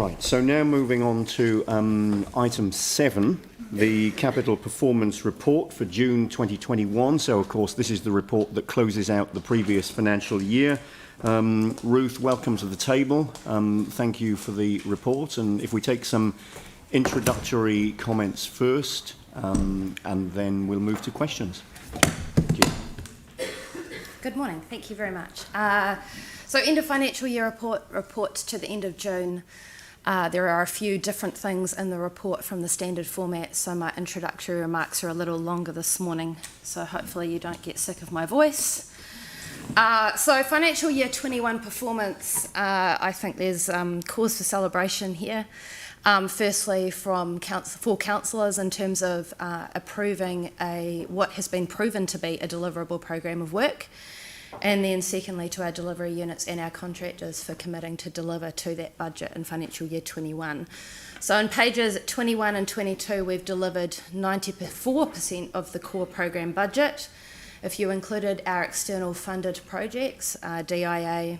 Right, so now moving on to item 7, the Capital Performance Report for June 2021. So, of course, this is the report that closes out the previous financial year. Ruth, welcome to the table. Thank you for the report. And if we take some introductory comments first, and then we'll move to questions. Thank you. Good morning. Thank you very much. So end of financial year report to the end of June. There are a few different things in the report from the standard format, so my introductory remarks are a little longer this morning, so hopefully you don't get sick of my voice. So financial year 21 performance, I think there's cause for celebration here. Firstly, for councillors in terms of approving what has been proven to be a deliverable program of work, and then secondly to our delivery units and our contractors for committing to deliver to that budget in financial year 21. So in pages 21 and 22 we've delivered 94% of the core program budget. If you included our external funded projects, DIA,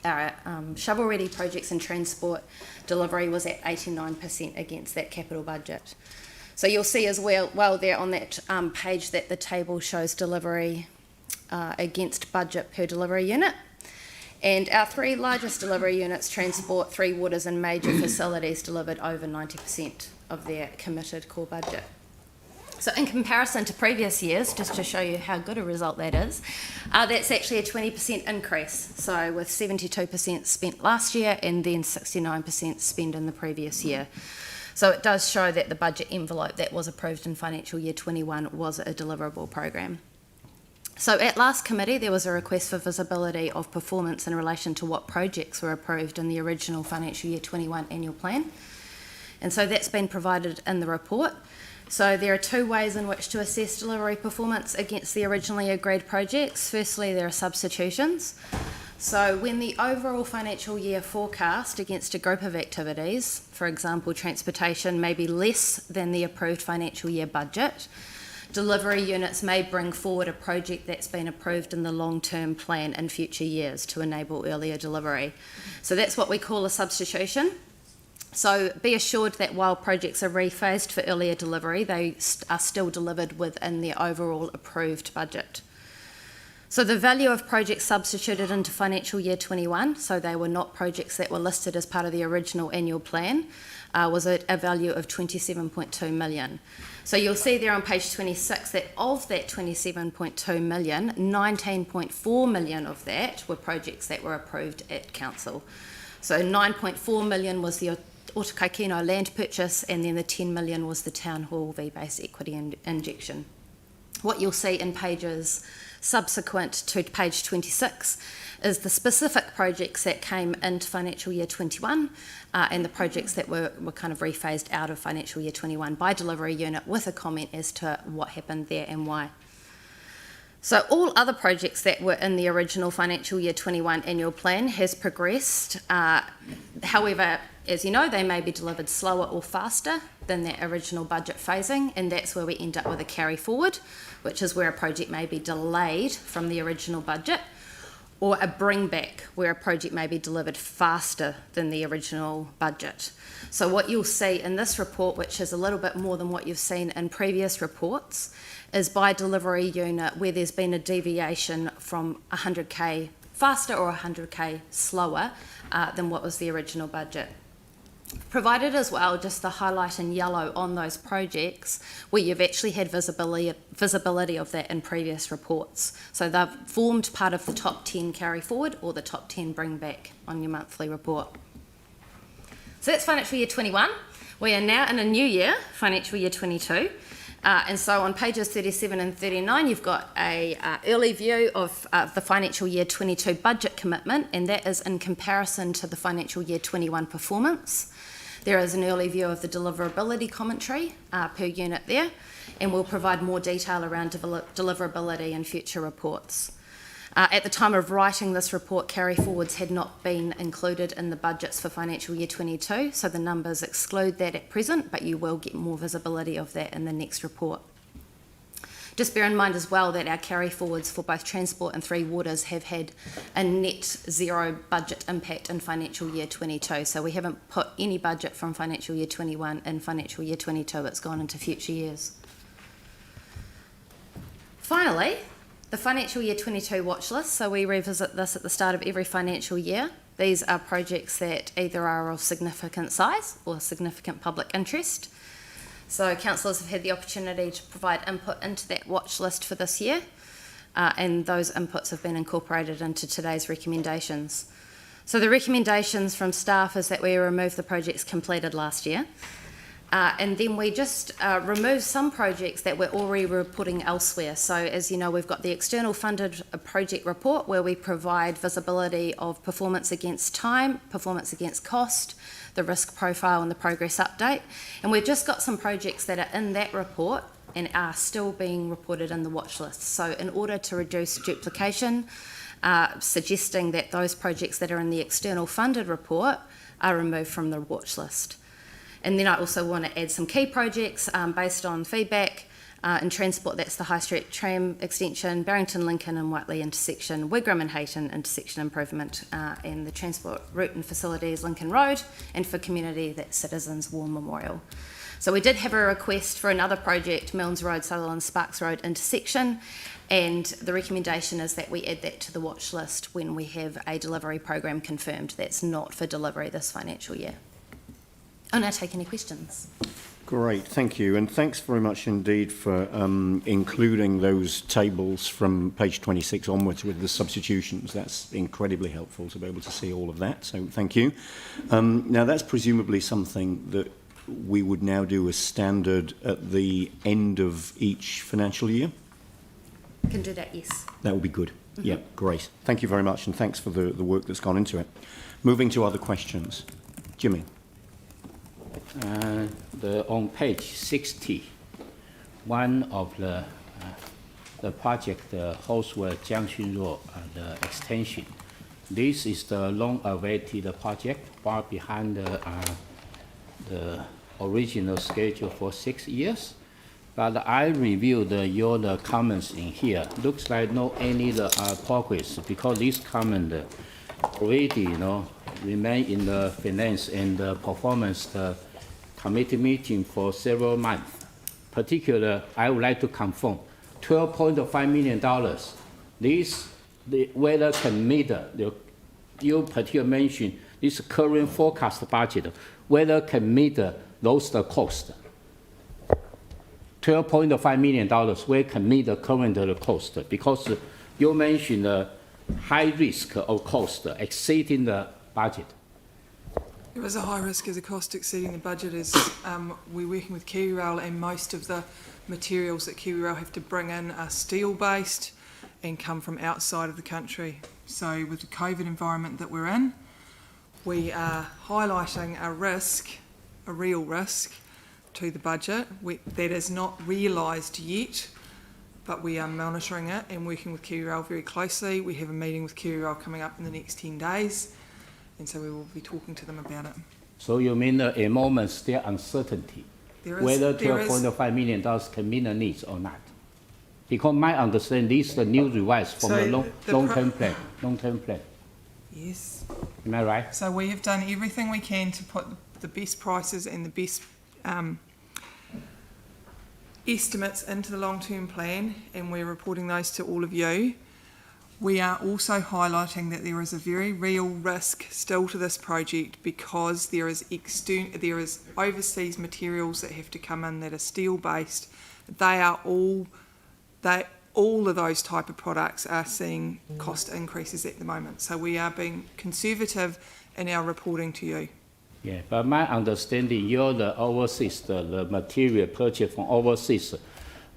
our shovel-ready projects and transport, delivery was at 89% against that capital budget. So you'll see as well there on that page that the table shows delivery against budget per delivery unit. And our 3 largest delivery units, transport, 3 waters and major facilities, delivered over 90% of their committed core budget. So in comparison to previous years, just to show you how good a result that is, that's actually a 20% increase. So with 72% spent last year and then 69% spent in the previous year. So it does show that the budget envelope that was approved in financial year 21 was a deliverable program. So at last committee, there was a request for visibility of performance in relation to what projects were approved in the original financial year 21 annual plan. And so that's been provided in the report. So there are 2 ways in which to assess delivery performance against the originally agreed projects. Firstly, there are substitutions. So when the overall financial year forecast against a group of activities, for example, transportation, may be less than the approved financial year budget, delivery units may bring forward a project that's been approved in the long-term plan in future years to enable earlier delivery. So that's what we call a substitution. So be assured that while projects are rephased for earlier delivery, they are still delivered within their overall approved budget. So the value of projects substituted into financial year 21, so they were not projects that were listed as part of the original annual plan, was a value of 27.2 million. So you'll see there on page 26 that of that 27.2 million, 19.4 million of that were projects that were approved at council. So 9.4 million was the Otakaikino land purchase, and then the 10 million was the Town Hall V-Base equity injection. What you'll see in pages subsequent to page 26 is the specific projects that came into financial year 21 and the projects that were kind of rephased out of financial year 21 by delivery unit, with a comment as to what happened there and why. So all other projects that were in the original financial year 21 annual plan has progressed. However, as you know, they may be delivered slower or faster than their original budget phasing, and that's where we end up with a carry forward, which is where a project may be delayed from the original budget, or a bring back where a project may be delivered faster than the original budget. So what you'll see in this report, which is a little bit more than what you've seen in previous reports, is by delivery unit where there's been a deviation from 100k faster or 100k slower than what was the original budget. Provided as well just the highlight in yellow on those projects where you've actually had visibility of that in previous reports. So they've formed part of the top 10 carry forward or the top 10 bring back on your monthly report. So that's financial year 21. We are now in a new year, financial year 22. And so on pages 37 and 39, you've got a early view of the financial year 22 budget commitment, and that is in comparison to the financial year 21 performance. There is an early view of the deliverability commentary per unit there, and we'll provide more detail around deliverability in future reports. At the time of writing this report, carry forwards had not been included in the budgets for financial year 22, so the numbers exclude that at present, but you will get more visibility of that in the next report. Just bear in mind as well that our carry forwards for both transport and Three Waters have had a net zero budget impact in financial year 22. So we haven't put any budget from financial year 21 in financial year 22. It's gone into future years. Finally, the financial year 22 watch list. So we revisit this at the start of every financial year. These are projects that either are of significant size or significant public interest. So councillors have had the opportunity to provide input into that watch list for this year, and those inputs have been incorporated into today's recommendations. So the recommendations from staff is that we remove the projects completed last year, and then we just remove some projects that we're already reporting elsewhere. So as you know, we've got the external funded project report where we provide visibility of performance against time, performance against cost, the risk profile and the progress update. And we've just got some projects that are in that report and are still being reported in the watch list. So in order to reduce duplication, suggesting that those projects that are in the external funded report are removed from the watch list. And then I also want to add some key projects based on feedback. In transport, that's the High Street Tram extension, Barrington Lincoln and Whiteley intersection, Wigram and Hayton intersection improvement, and the transport route and facilities Lincoln Road, and for community, that's Citizens War Memorial. So we did have a request for another project, Milnes Road, Sutherland Sparks Road intersection, and the recommendation is that we add that to the watch list when we have a delivery program confirmed. That's not for delivery this financial year. I'll now take any questions. Great, thank you. And thanks very much indeed for including those tables from page 26 onwards with the substitutions. That's incredibly helpful to be able to see all of that, so thank you. Now that's presumably something that we would now do as standard at the end of each financial year? Can do that, yes. That would be good. Mm-hmm. Yeah, great. Thank you very much, and thanks for the work that's gone into it. Moving to other questions. Jimmy. On page 60, one of the project, the Hoswell Junction Road, the extension. This is the long-awaited project, far behind the original schedule for 6 years. But I reviewed your comments in here. Looks like no any progress because this comment already, remain in the finance and the performance committee meeting for several months. Particularly, I would like to confirm $12.5 million. This, whether can meet you particularly mentioned this current forecast budget, whether can meet those costs. $12.5 million, where can meet the current cost? Because you mentioned high risk of cost exceeding the budget. There is a high risk as a cost exceeding the budget as we're working with KiwiRail, and most of the materials that KiwiRail have to bring in are steel based and come from outside of the country. So with the COVID environment that we're in, we are highlighting a risk, a real risk to the budget. That is not realised yet, but we are monitoring it and working with KiwiRail very closely. We have a meeting with KiwiRail coming up in the next 10 days. And so we will be talking to them about it. So you mean at the moment still uncertainty whether $12.5 million can meet the needs or not? Because my understanding this is the new revise from the long-term plan. Long-term plan. Yes. Am I right? So we have done everything we can to put the best prices and the best estimates into the long-term plan, and we're reporting those to all of you. We are also highlighting that there is a very real risk still to this project because there is overseas materials that have to come in that are steel based. All of those type of products are seeing cost increases at the moment. So we are being conservative in our reporting to you. Yeah, but my understanding, the overseas, the material purchased from overseas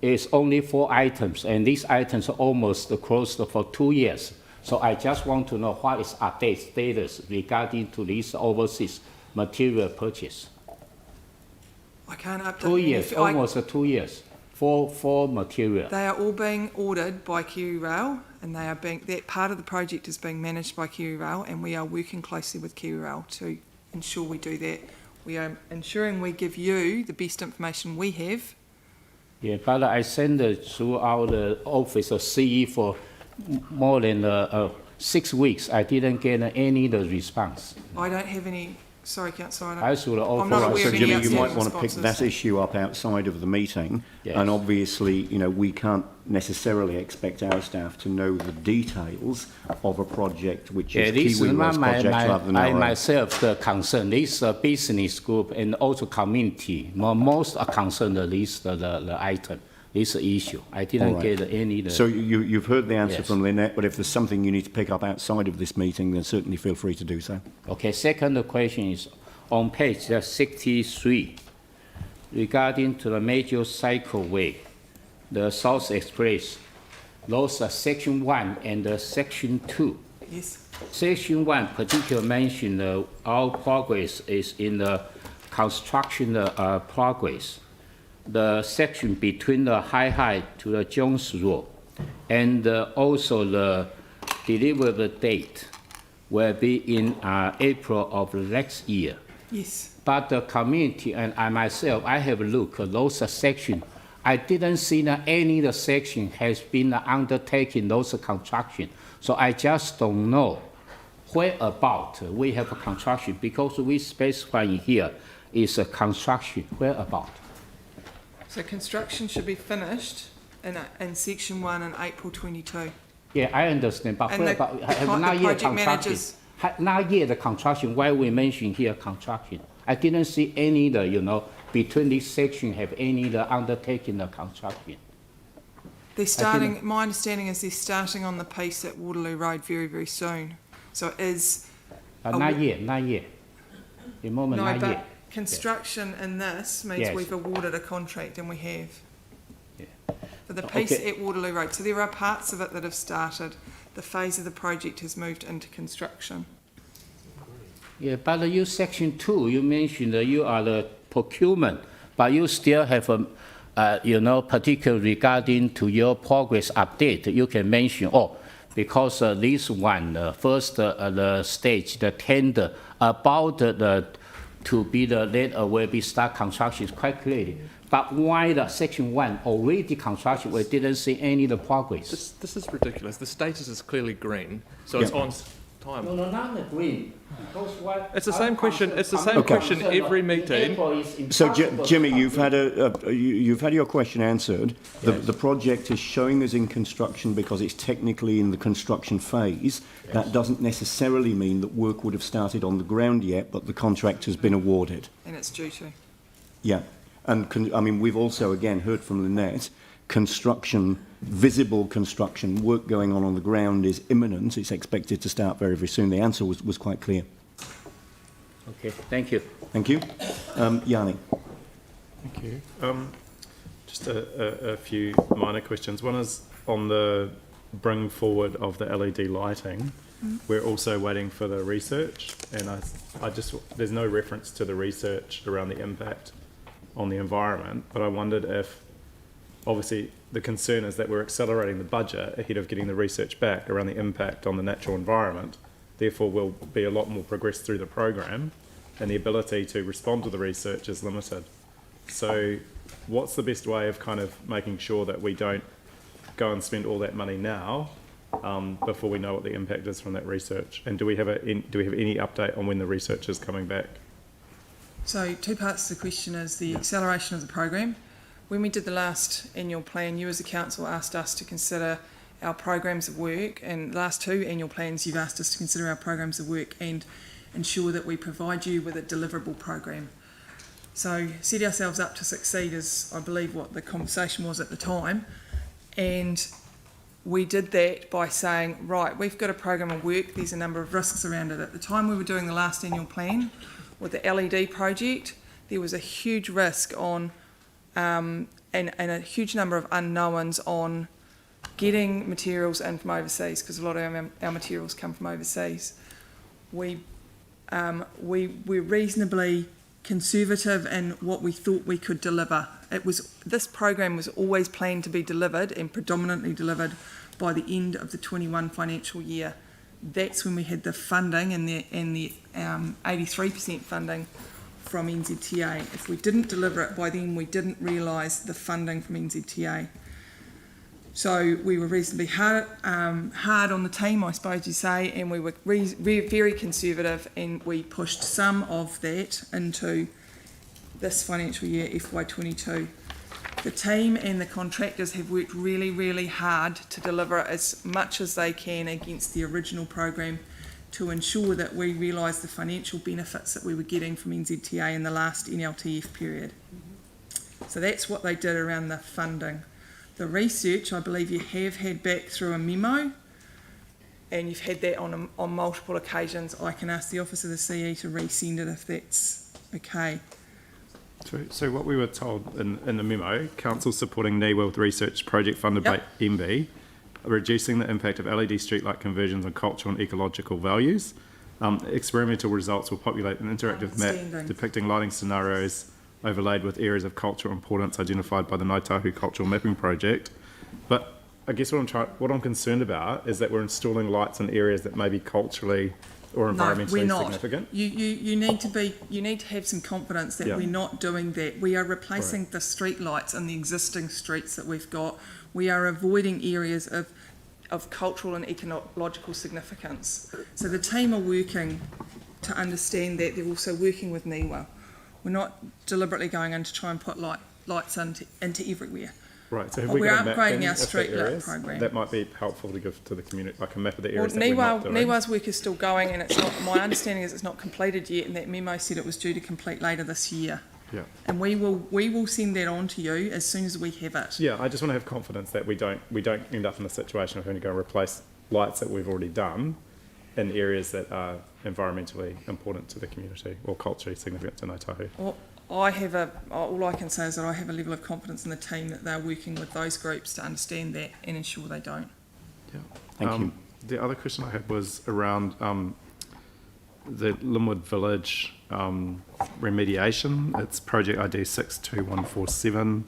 is only 4 items, and these items are almost closed for 2 years. So I just want to know what is update status regarding to this overseas material purchase. I can't update. 2 years, almost 2 years for material. They are all being ordered by KiwiRail, and that part of the project is being managed by KiwiRail, and we are working closely with KiwiRail to ensure we do that. We are ensuring we give you the best information we have Yeah, but I sent it throughout the office of CE for more than 6 weeks. I didn't get any the response. I don't have any, sorry, Councillor, I should I'm not offer. aware So of any Jimmy, you outstanding might want to pick responses. that issue up outside of the meeting. Yes. And obviously, you know, we can't necessarily expect our staff to know the details of a project which Yeah, is this is Kiwi not Rail's project rather than I our own. myself the concern. This business group and also community. Most are concerned at least the item. This issue. I didn't All right. get any. So you've heard the answer Yes. from Lynette, but if there's something you need to pick up outside of this meeting, then certainly feel free to do so. Okay, second question is on page 63, regarding to the major cycleway, the South Express, those are section 1 and section 2. Yes, Section 1 particularly mentioned our progress is in the construction progress. The section between the High to the Jones Road, and also the delivery date will be in April of next year. yes. But the community and I myself, I have looked at those sections. I didn't see that any of the section has been undertaking those construction. So I just don't know where about we have a construction, because we specify here is a construction, where about? So construction should be finished in section 1 in April 22. Yeah, I understand, but And where the about, the have not yet project construction. managers- Not yet the construction, why we mention here construction? I didn't see any, between this section have any undertaking the construction. They're starting, my understanding is they're starting on the piece at Waterloo Road very, very soon. So it is, Not yet, not yet. The moment, no, not yet. but construction in this means Yes. we've awarded a contract, and we have. Yeah. For the piece Okay. at Waterloo Road. So there are parts of it that have started. The phase of the project has moved into construction. Yeah, but you section 2, you mentioned that you are the procurement, but you still have particular regarding to your progress update. You can mention, because this one, first the stage, the tender about to be the let will be start construction is quite clearly. But why the section 1 already construction, we didn't see any of the progress? This is ridiculous. The status is clearly green, so it's Yeah. on time. No, not the green. Because what It's the our same question- concern- it's the same I'm question concerned every that meeting. April is So impossible Jimmy, to you've complete. had your question answered. The project is showing us in construction because it's technically in the construction phase. That doesn't necessarily mean that work would have started on the ground yet, but the contract has been awarded. And it's due to. Yeah, and we've also again heard from Lynette, construction, visible construction, work going on the ground is imminent. It's expected to start very, very soon. The answer was quite clear. Okay, thank you. Thank you. Yanni. Thank you. Just a few minor questions. One is on the bring forward of the LED lighting. We're also waiting for the research, and there's no reference to the research around the impact on the environment, but I wondered if, obviously, the concern is that we're accelerating the budget ahead of getting the research back around the impact on the natural environment. Therefore, we'll be a lot more progressed through the program, and the ability to respond to the research is limited. So what's the best way of kind of making sure that we don't go and spend all that money now before we know what the impact is from that research? And do we have any update on when the research is coming back? So two parts to the question is the acceleration of the program. When we did the last annual plan, you as a council asked us to consider our programs of work, and the last two annual plans you've asked us to consider our programs of work and ensure that we provide you with a deliverable program. So set ourselves up to succeed is, I believe, what the conversation was at the time, and we did that by saying, right, we've got a program of work, there's a number of risks around it. At the time we were doing the last annual plan with the LED project, there was a huge risk on and a huge number of unknowns on getting materials in from overseas, because a lot of our materials come from overseas. We're reasonably conservative in what we thought we could deliver. This program was always planned to be delivered and predominantly delivered by the end of the 21 financial year. That's when we had the funding and the 83% funding from NZTA. If we didn't deliver it by then, we didn't realise the funding from NZTA. So we were reasonably hard on the team, I suppose you say, and we were very conservative, and we pushed some of that into this financial year, FY22. The team and the contractors have worked really, really hard to deliver as much as they can against the original program to ensure that we realise the financial benefits that we were getting from NZTA in the last NLTF period. So that's what they did around the funding. The research, I believe you have had back through a memo, and you've had that on multiple occasions. I can ask the Office of the CE to resend it if that's okay. So what we were told in the memo, council supporting NIWA with research project funded by MB, reducing the impact of LED streetlight conversions on cultural and ecological values. Experimental results will populate an interactive map depicting lighting scenarios overlaid with areas of cultural importance identified by the Ngāi Tahu Cultural Mapping Project. But I guess what I'm concerned about is that we're installing lights in areas that may be culturally or environmentally we're not. significant. You need to have some confidence that we're not doing that. We are replacing the street lights in the existing streets that we've got. We are avoiding areas of cultural and ecological significance. So the team are working to understand that. They're also working with NIWA. We're not deliberately going in to try and put lights into everywhere. Right, so if We're got a map upgrading in our of the street lit areas, program. that might be helpful to give to the community, like a map of the Well, areas that we're not doing. NIWA's work is still going, and it's not. My understanding is it's not completed yet, and that memo said it was due to complete later this year. Yeah. And we will send that on to you as soon as we have it. Yeah, I just want to have confidence that we don't end up in a situation of having to go replace lights that we've already done in areas that are environmentally important to the community or culturally significant to Ngāi Tahu. Well, all I can say is that I have a level of confidence in the team that they're working with those groups to understand that and ensure they don't. Yeah. Thank you. The other question I had was around the Linwood Village remediation. It's project ID 62147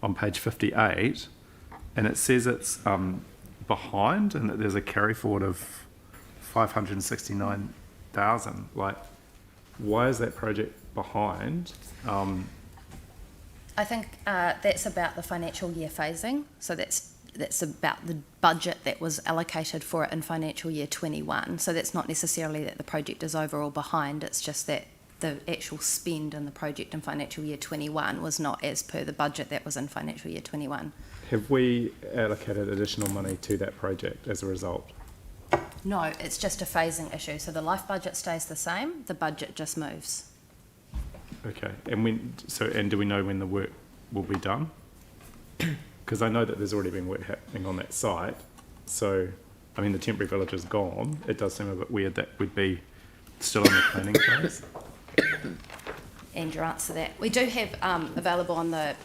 on page 58, and it says it's behind and that there's a carry forward of 569,000. Like, why is that project behind? I think that's about the financial year phasing. So that's about the budget that was allocated for it in financial year 21. So that's not necessarily that the project is overall behind. It's just that the actual spend in the project in financial year 21 was not as per the budget that was in financial year 21. Have we allocated additional money to that project as a result? No, it's just a phasing issue. So the life budget stays the same. The budget just moves. Okay, and do we know when the work will be done? Because I know that there's already been work happening on that site. So, I mean, the temporary village is gone. It does seem a bit weird that we'd be still in the planning phase. And your answer to that. We do have available on the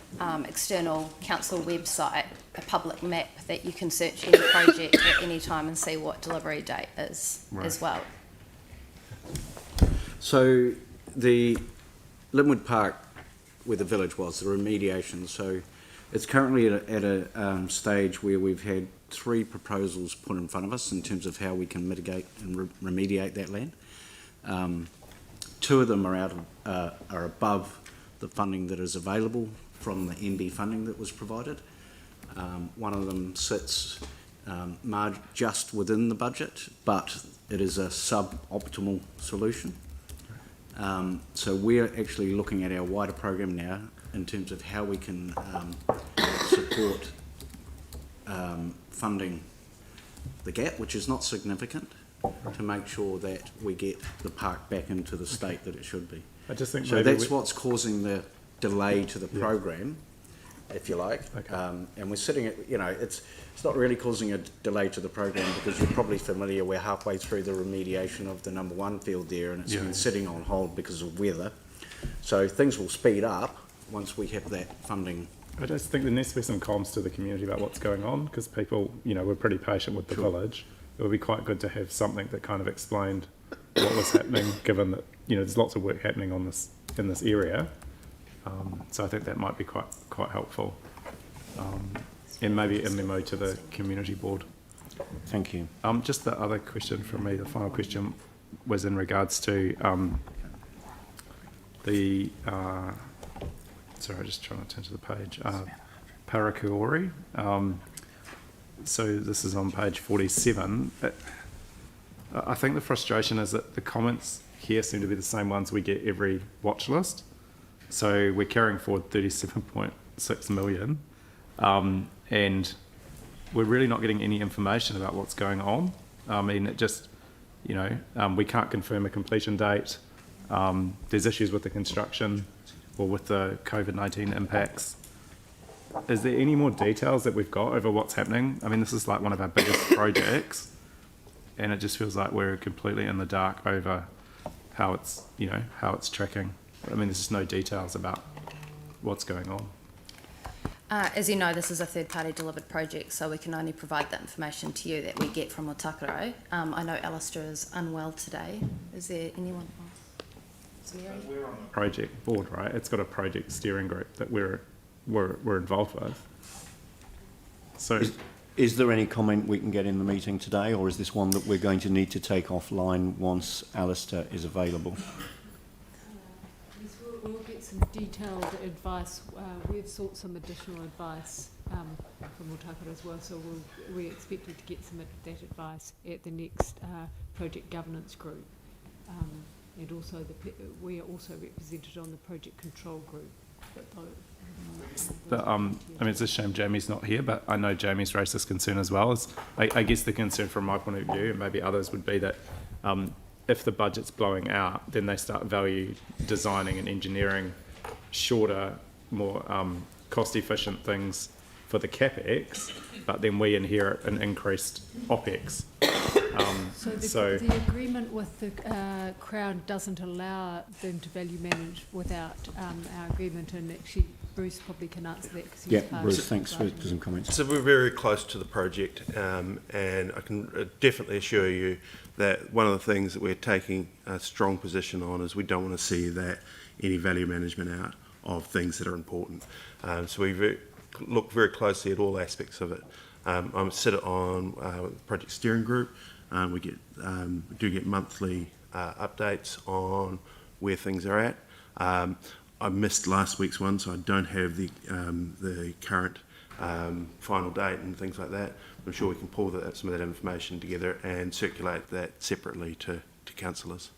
external council website a public map that you can search any project at any time and see what delivery date is as well. So the Linwood Park, where the village was, the remediation, so it's currently at a stage where we've had 3 proposals put in front of us in terms of how we can mitigate and remediate that land. 2 of them are above the funding that is available from the MB funding that was provided. One of them sits just within the budget, but it is a sub-optimal solution. So we're actually looking at our wider program now in terms of how we can support funding the gap, which is not significant, to make sure that we get the park back into the state that it should be. I just think so that's what's causing the delay to the program, if you like. Okay. And we're sitting at, it's not really causing a delay to the program because you're probably familiar, we're halfway through the remediation of the number 1 field there, and it's been sitting on hold because of weather. So things will speed up once we have that funding. I just think there needs to be some comms to the community about what's going on, because people, we're pretty patient with the village. It would be quite good to have something that kind of explained what was happening, given that, there's lots of work happening in this area. So I think that might be quite helpful. And maybe a memo to the community board. Thank you. Just the other question from me, the final question, was in regards to the, sorry, just trying to turn to the page, Parakuori. So this is on page 47. I think the frustration is that the comments here seem to be the same ones we get every watch list. So we're carrying forward 37.6 million, and we're really not getting any information about what's going on. I mean, it just, we can't confirm a completion date. There's issues with the construction or with the COVID-19 impacts. Is there any more details that we've got over what's happening? I mean, this is like one of our biggest projects, and it just feels like we're completely in the dark over how it's, how it's tracking. I mean, there's just no details about what's going on. As you know, this is a third-party delivered project, so we can only provide the information to you that we get from Otakaro. I know Alistair is unwell today. Is there anyone else? We're on the project board, right? It's got a project steering group that we're involved with. So, Is there any comment we can get in the meeting today, or is this one that we're going to need to take offline once Alistair is available? We'll get some detailed advice. We've sought some additional advice from Otakaro as well, so we're expected to get some of that advice at the next project governance group. And also, we are also represented on the project control group. but I mean, it's a shame Jamie's not here, but I know Jamie's raised this concern as well. I guess the concern from my point of view, and maybe others, would be that if the budget's blowing out, then they start value designing and engineering shorter, more cost-efficient things for the CapEx, but then we inherit an increased OpEx. So the agreement with the Crown doesn't allow them to value manage without our agreement, and actually Bruce probably can answer that because he's part Bruce, of thanks for some comments. So we're very close to the project, and I can definitely assure you that one of the things that we're taking a strong position on is we don't want to see that any value management out of things that are important. So we look very closely at all aspects of it. I'm sit on the project steering group. We do get monthly updates on where things are at. I missed last week's one, so I don't have the current final date and things like that. I'm sure we can pull some of that information together and circulate that separately to councillors.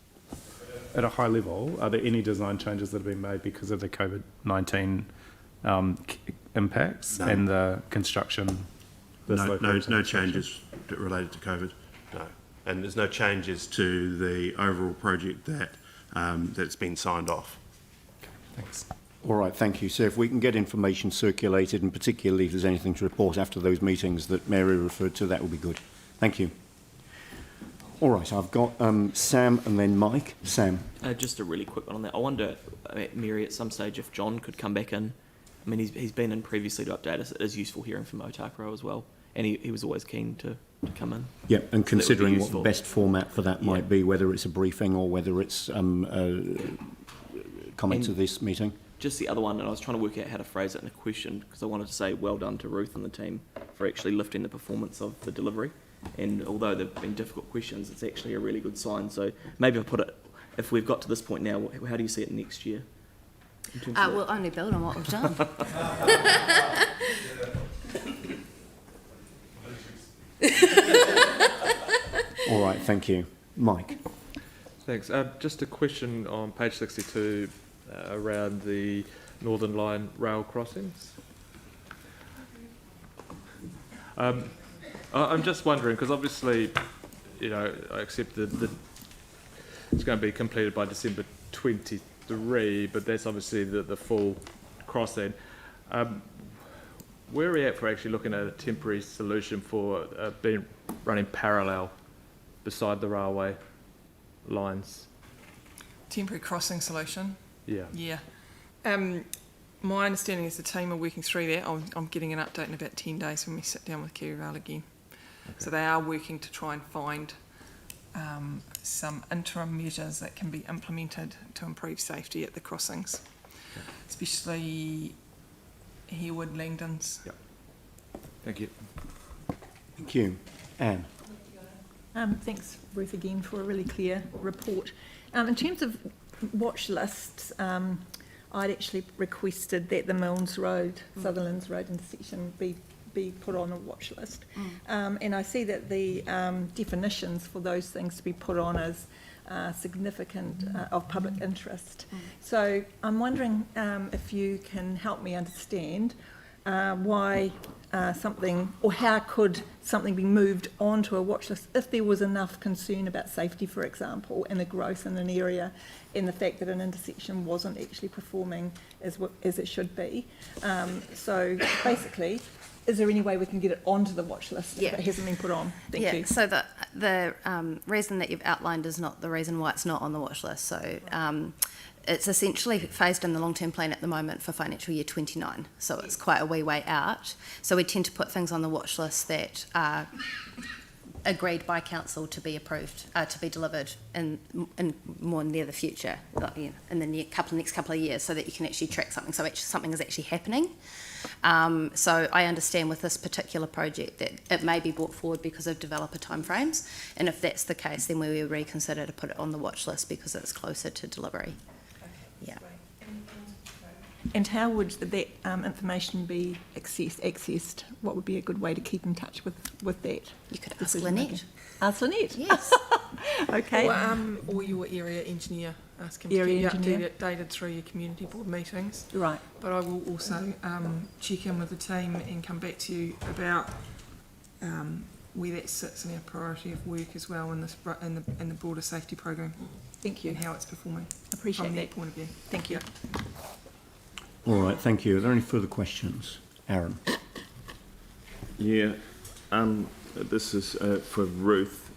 At a high level, are there any design changes that have been made because of the COVID-19 impacts and the construction? No changes related to COVID. No, and there's no changes to the overall project that's been signed off. Okay, thanks. All right, thank you. So if we can get information circulated, and particularly if there's anything to report after those meetings that Mary referred to, that would be good. Thank you. All right, I've got Sam and then Mike. Sam. Just a really quick one on that. I wonder, Mary, at some stage if John could come back in. I mean, he's been in previously to update us. It is useful hearing from Otakaro as well. And he was always keen to come in. Yeah, and So considering what the best format for that might be, whether it's a briefing or whether it's a comment to this meeting. Just the other one, and I was trying to work out how to phrase it in a question, because I wanted to say well done to Ruth and the team for actually lifting the performance of the delivery. And although they've been difficult questions, it's actually a really good sign. So maybe I'll put it, if we've got to this point now, how do you see it next year? We'll only build on what we've done. All right, thank you. Mike. Thanks. Just a question on page 62 around the Northern Line rail crossings. I'm just wondering, because obviously, I accept that it's going to be completed by December 23, but that's obviously the full crossing. Where are we at for actually looking at a temporary solution for running parallel beside the railway lines? Temporary crossing solution. Yeah. Yeah. My understanding is the team are working through that. I'm getting an update in about 10 days when we sit down with KiwiRail again. Okay. So they are working to try and find some interim measures that can be implemented to improve safety at the crossings, especially Harewood, Langdons. Yep. Thank you. Thank you. Anne. Thanks, Ruth, again for a really clear report. In terms of watch lists, I'd actually requested that the Milnes Road, Sutherland's Road intersection be put on a watch list. And I see that the definitions for those things to be put on as significant of public interest. So I'm wondering if you can help me understand why something, or how could something be moved onto a watch list if there was enough concern about safety, for example, and the growth in an area, and the fact that an intersection wasn't actually performing as it should be. So basically, is there any way we can get it onto the watch list if it hasn't been put on? Thank you. So the reason that you've outlined is not the reason why it's not on the watch list. So it's essentially phased in the long-term plan at the moment for financial year 29. So it's quite a wee way out. So we tend to put things on the watch list that are agreed by council to be approved, to be delivered in more near the future, like, in the next couple of years, so that you can actually track something. So something is actually happening. So I understand with this particular project that it may be brought forward because of developer timeframes, and if that's the case, then we will reconsider to put it on the watch list because it's closer to delivery. Yeah. And how would that information be accessed? What would be a good way to keep in touch with that? You could ask Lynette. Ask Lynette? Yes. Okay. Or your area engineer. Ask him Area to keep engineer. updated through your community board meetings. Right. But I will also check in with the team and come back to you about where that sits in our priority of work as well in the broader safety program. Thank you. And how it's performing. Appreciate from that. that point of view. Thank you. All right, thank you. Are there any further questions? Aaron? Yeah, this is for Ruth.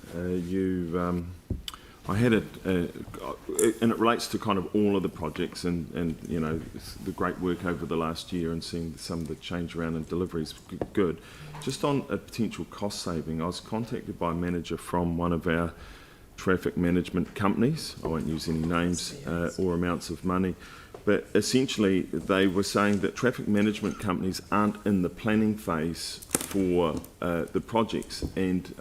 I had it, and it relates to kind of all of the projects and you know, the great work over the last year and seeing some of the change around and deliveries good. Just on a potential cost saving, I was contacted by a manager from one of our traffic management companies. I won't use any names or amounts of money. But essentially, they were saying that traffic management companies aren't in the planning phase for the projects, and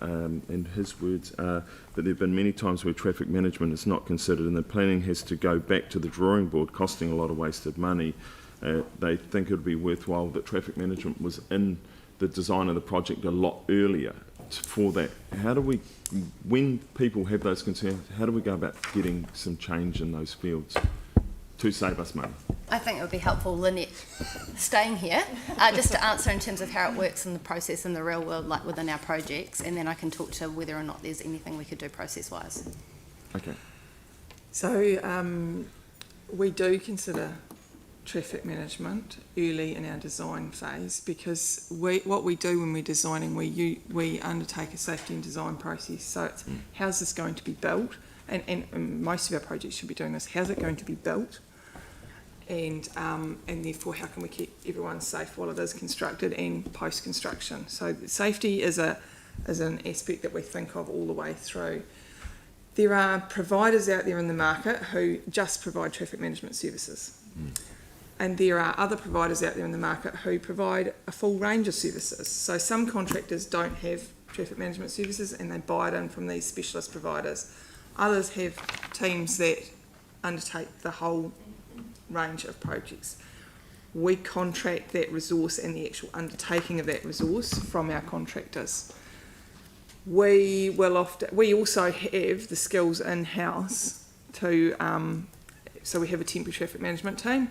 in his words are that there have been many times where traffic management is not considered and the planning has to go back to the drawing board, costing a lot of wasted money. They think it would be worthwhile that traffic management was in the design of the project a lot earlier for that. How do we, when people have those concerns, how do we go about getting some change in those fields to save us money? I think it would be helpful, Lynette, staying here, just to answer in terms of how it works in the process in the real world, like within our projects, and then I can talk to whether or not there's anything we could do process-wise. Okay. So we do consider traffic management early in our design phase, because what we do when we're designing, we undertake a safety and design process. So it's how's this going to be built, and most of our projects should be doing this. How's it going to be built? And therefore, how can we keep everyone safe while it is constructed and post-construction? So safety is an aspect that we think of all the way through. There are providers out there in the market who just provide traffic management services. And there are other providers out there in the market who provide a full range of services. So some contractors don't have traffic management services and they buy it in from these specialist providers. Others have teams that undertake the whole range of projects. We contract that resource and the actual undertaking of that resource from our contractors. We also have the skills in-house to, so we have a temporary traffic management team.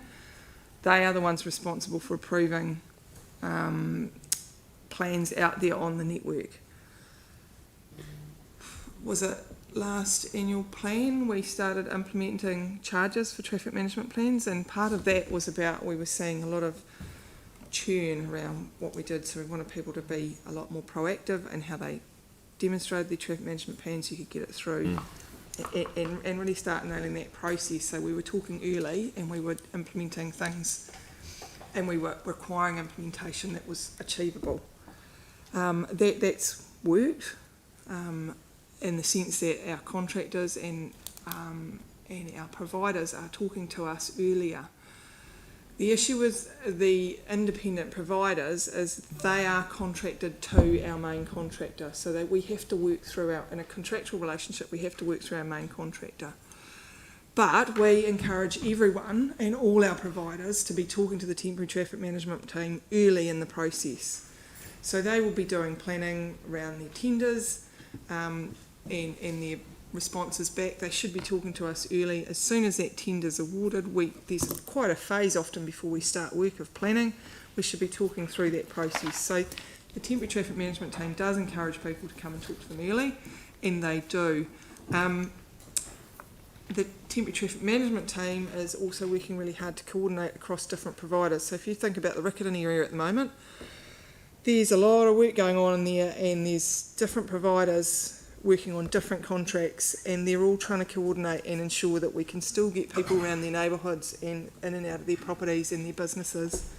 They are the ones responsible for approving plans out there on the network. Was it last annual plan we started implementing charges for traffic management plans, and part of that was about, we were seeing a lot of churn around what we did, so we wanted people to be a lot more proactive in how they demonstrated their traffic management plans so you could get it through and really start nailing that process. So we were talking early and we were implementing things and we were requiring implementation that was achievable. That's worked. In the sense that our contractors and our providers are talking to us earlier. The issue with the independent providers is they are contracted to our main contractor, so that we have to work through in a contractual relationship, we have to work through our main contractor. But we encourage everyone and all our providers to be talking to the temporary traffic management team early in the process. So they will be doing planning around their tenders and their responses back. They should be talking to us early. As soon as that tender's awarded, there's quite a phase often before we start work of planning. We should be talking through that process. So the temporary traffic management team does encourage people to come and talk to them early, and they do. The temporary traffic management team is also working really hard to coordinate across different providers. So if you think about the Riccarton area at the moment, there's a lot of work going on in there, and there's different providers working on different contracts, and they're all trying to coordinate and ensure that we can still get people around their neighbourhoods and in and out of their properties and their businesses.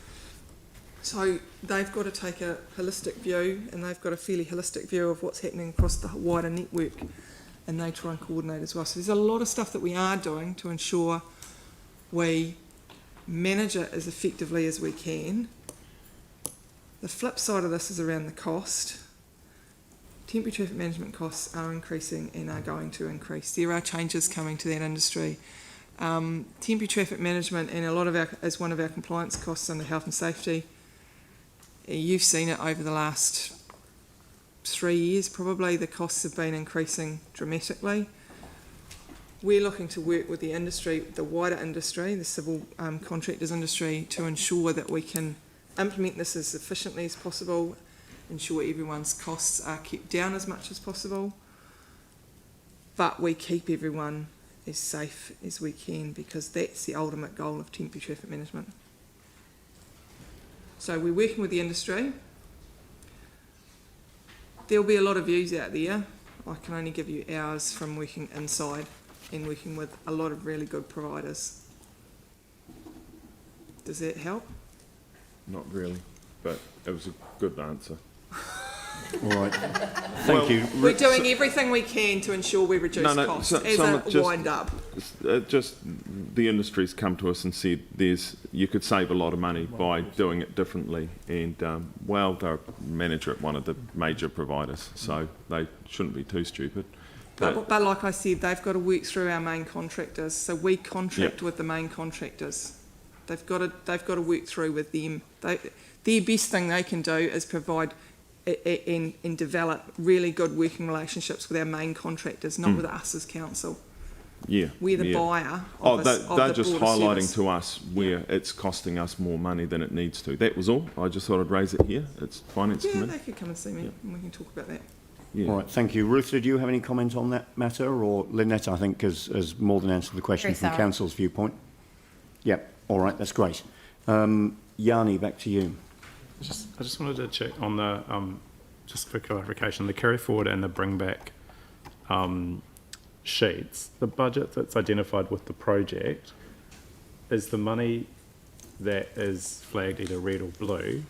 So they've got to take a holistic view, and they've got a fairly holistic view of what's happening across the wider network, and they try and coordinate as well. So there's a lot of stuff that we are doing to ensure we manage it as effectively as we can. The flip side of this is around the cost. Temporary traffic management costs are increasing and are going to increase. There are changes coming to that industry. Temporary traffic management and a lot of is one of our compliance costs under health and safety. You've seen it over the last 3 years probably. The costs have been increasing dramatically. We're looking to work with the industry, the wider industry, the civil contractors industry, to ensure that we can implement this as efficiently as possible, ensure everyone's costs are kept down as much as possible, but we keep everyone as safe as we can, because that's the ultimate goal of temporary traffic management. So we're working with the industry. There'll be a lot of views out there. I can only give you hours from working inside and working with a lot of really good providers. Does that help? Not really, but it was a good answer. All right. Thank you. We're doing everything we can to ensure we reduce costs as a wind-up. Just the industry's come to us and said you could save a lot of money by doing it differently, and they're a manager at one of the major providers, so they shouldn't be too stupid. But like I said, they've got to work through our main contractors, so we contract with the main contractors. They've got to work through with them. The best thing they can do is provide and develop really good working relationships with our main contractors, not with us as council. Yeah, we're the buyer. They're just highlighting to us where it's costing us more money than it needs to. That was all. I just thought I'd raise it here. It's finance committee. Yeah, they could come and see me, and we can talk about that. Yeah. All right, thank you. Ruth, did you have any comment on that matter? Or Lynette, I think, has more than answered the question from council's viewpoint. Yeah, all right, that's great. Yanni, back to you. I just wanted to check on the, just for clarification, the carry forward and the bring back sheets. The budget that's identified with the project, is the money that is flagged either red or blue,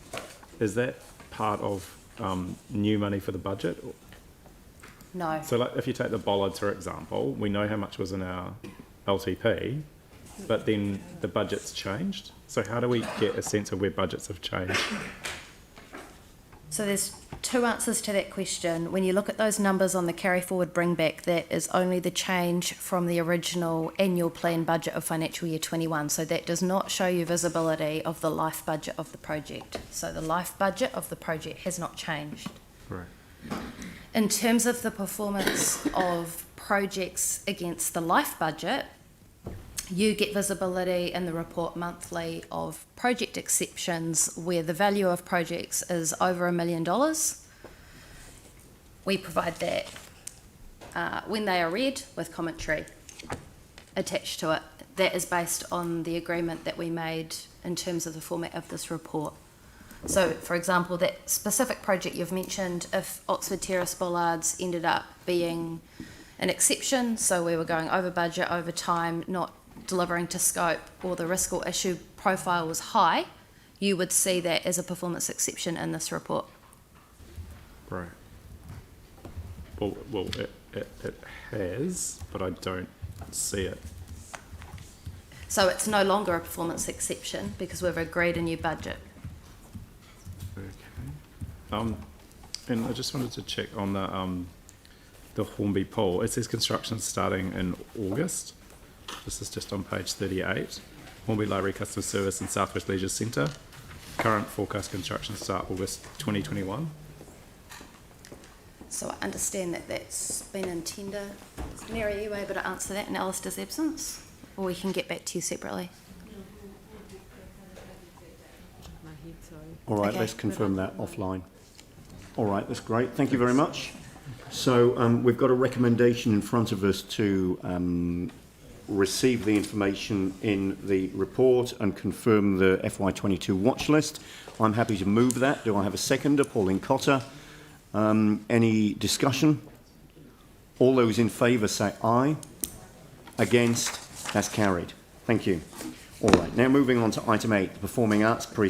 is that part of new money for the budget? No. So like if you take the bollards, for example, we know how much was in our LTP, but then the budget's changed. So how do we get a sense of where budgets have changed? So there's two answers to that question. When you look at those numbers on the carry forward bring back, that is only the change from the original annual plan budget of financial year 21. So that does not show you visibility of the life budget of the project. So the life budget of the project has not changed. Right. In terms of the performance of projects against the life budget, you get visibility in the report monthly of project exceptions where the value of projects is over $1 million. We provide that when they are read with commentary attached to it. That is based on the agreement that we made in terms of the format of this report. So, for example, that specific project you've mentioned, if Oxford Terrace Bollards ended up being an exception, so we were going over budget, over time, not delivering to scope, or the risk or issue profile was high, you would see that as a performance exception in this report. Right. Well, it has, but I don't see it. So it's no longer a performance exception because we've agreed a new budget. Okay. And I just wanted to check on the Hornby Pool. It says construction starting in August. This is just on page 38. Hornby Library Customer Service and Southwest Leisure Centre. Current forecast construction start August 2021. So I understand that that's been in tender. Mary, are you able to answer that in Alistair's absence? Or we can get back to you separately? My head, sorry. All right, Okay. let's confirm that offline. All right, that's great. Thank you very much. So we've got a recommendation in front of us to receive the information in the report and confirm the FY22 watch list. I'm happy to move that. Do I have a seconder? Pauline Cotter. Any discussion? All those in favour say aye. Against? That's carried. Thank you. All right, now moving on to item 8, the Performing Arts Precinct.